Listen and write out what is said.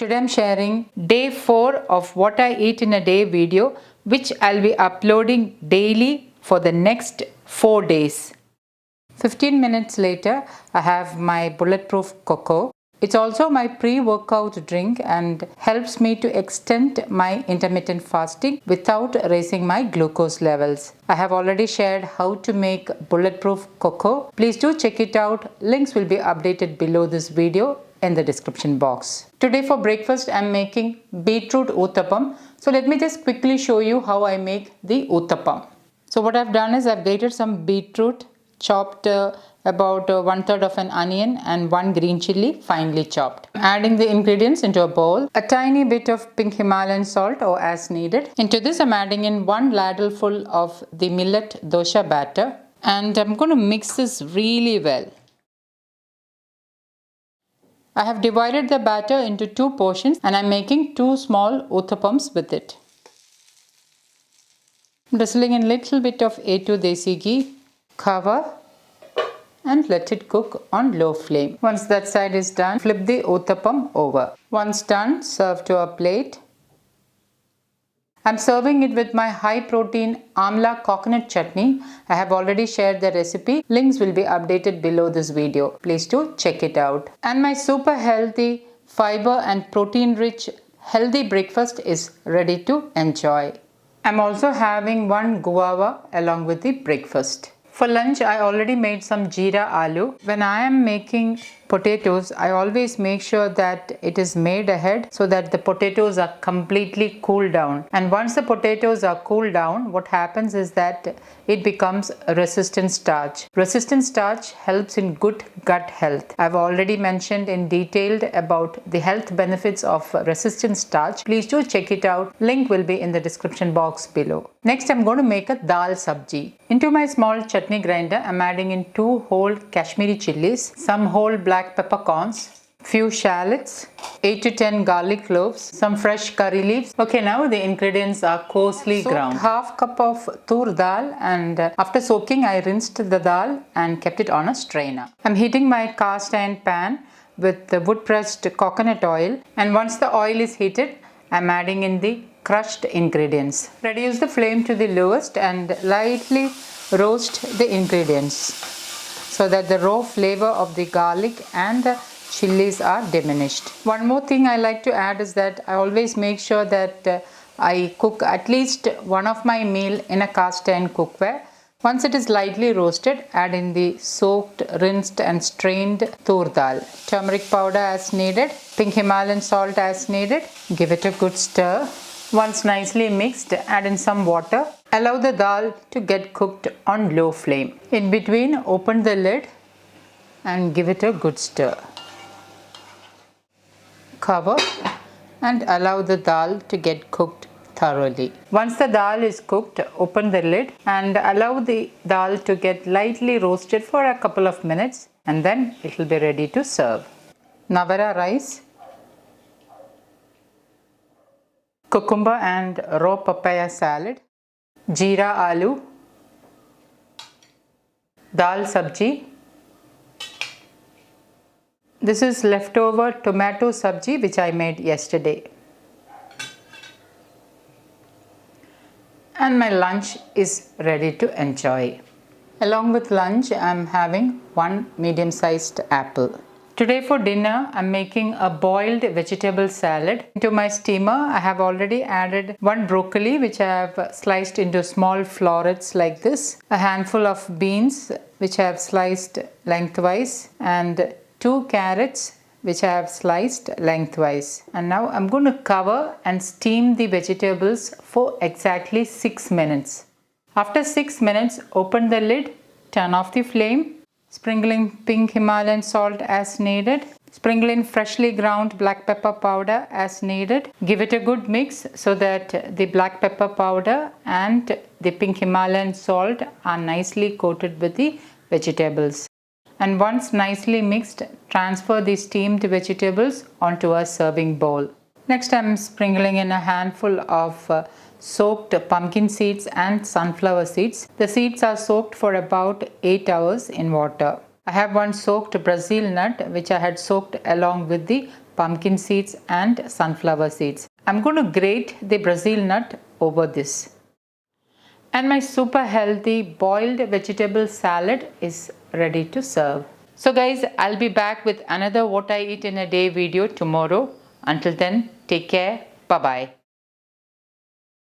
Today I'm sharing day 4 of what I eat in a day video, which I'll be uploading daily for the next 4 days. 15 minutes later, I have my Bulletproof Cocoa. It's also my pre-workout drink and helps me to extend my intermittent fasting without raising my glucose levels. I have already shared how to make Bulletproof Cocoa. Please do check it out. Links will be updated below this video in the description box. Today for breakfast I'm making beetroot Utapam. So let me just quickly show you how I make the Utapam. So what I've done is I've grated some beetroot, chopped about 1/3 of an onion and 1 green chilli finely chopped. Adding the ingredients into a bowl, a tiny bit of pink Himalayan salt or as needed. Into this I'm adding in 1 ladle full of the millet dosha batter and I'm going to mix this really well. I have divided the batter into 2 portions and I'm making 2 small Utapams with it. I'm drizzling in little bit of A2 desi ghee, cover and let it cook on low flame. Once that side is done, flip the Utapam over. Once done, serve to a plate. I'm serving it with my high protein amla coconut chutney. I have already shared the recipe. Links will be updated below this video. Please do check it out. And my super healthy, fiber and protein rich healthy breakfast is ready to enjoy. I'm also having 1 guava along with the breakfast. For lunch, I already made some jeera aloo. When I am making potatoes, I always make sure that it is made ahead so that the potatoes are completely cooled down. And once the potatoes are cooled down, what happens is that it becomes a resistant starch. Resistant starch helps in good gut health. I've already mentioned in detail about the health benefits of resistant starch. Please do check it out. Link will be in the description box below. Next, I'm going to make a dal sabji. Into my small chutney grinder, I'm adding in 2 whole Kashmiri chilies, some whole black peppercorns, few shallots, 8 to 10 garlic cloves, some fresh curry leaves. Okay, now the ingredients are coarsely ground. Half cup of tur dal and after soaking I rinsed the dal and kept it on a strainer. I'm heating my cast iron pan with the wood pressed coconut oil, and once the oil is heated, I'm adding in the crushed ingredients. Reduce the flame to the lowest and lightly roast the ingredients so that the raw flavor of the garlic and the chilies are diminished. One more thing I like to add is that I always make sure that I cook at least one of my meal in a cast iron cookware. Once it is lightly roasted, add in the soaked, rinsed and strained tur dal. Turmeric powder as needed, pink Himalayan salt as needed. Give it a good stir. Once nicely mixed, add in some water. Allow the dal to get cooked on low flame. In between, open the lid and give it a good stir. Cover and allow the dal to get cooked thoroughly. Once the dal is cooked, open the lid and allow the dal to get lightly roasted for a couple of minutes and then it will be ready to serve. Navara rice, cucumber and raw papaya salad, jeera aloo, dal sabji. This is leftover tomato sabji which I made yesterday. And my lunch is ready to enjoy. Along with lunch, I'm having 1 medium-sized apple. Today for dinner, I'm making a boiled vegetable salad. Into my steamer, I have already added 1 broccoli which I have sliced into small florets like this, a handful of beans which I have sliced lengthwise, and 2 carrots which I have sliced lengthwise. And now I'm going to cover and steam the vegetables for exactly 6 minutes. After 6 minutes, open the lid, turn off the flame, sprinkle in pink Himalayan salt as needed, sprinkle in freshly ground black pepper powder as needed. Give it a good mix so that the black pepper powder and the pink Himalayan salt are nicely coated with the vegetables. And once nicely mixed, transfer the steamed vegetables onto a serving bowl. Next, I am sprinkling in a handful of soaked pumpkin seeds and sunflower seeds. The seeds are soaked for about 8 hours in water. I have 1 soaked Brazil nut which I had soaked along with the pumpkin seeds and sunflower seeds. I'm going to grate the Brazil nut over this. And my super healthy boiled vegetable salad is ready to serve. So guys, I'll be back with another what I eat in a day video tomorrow. Until then, take care. Bye bye.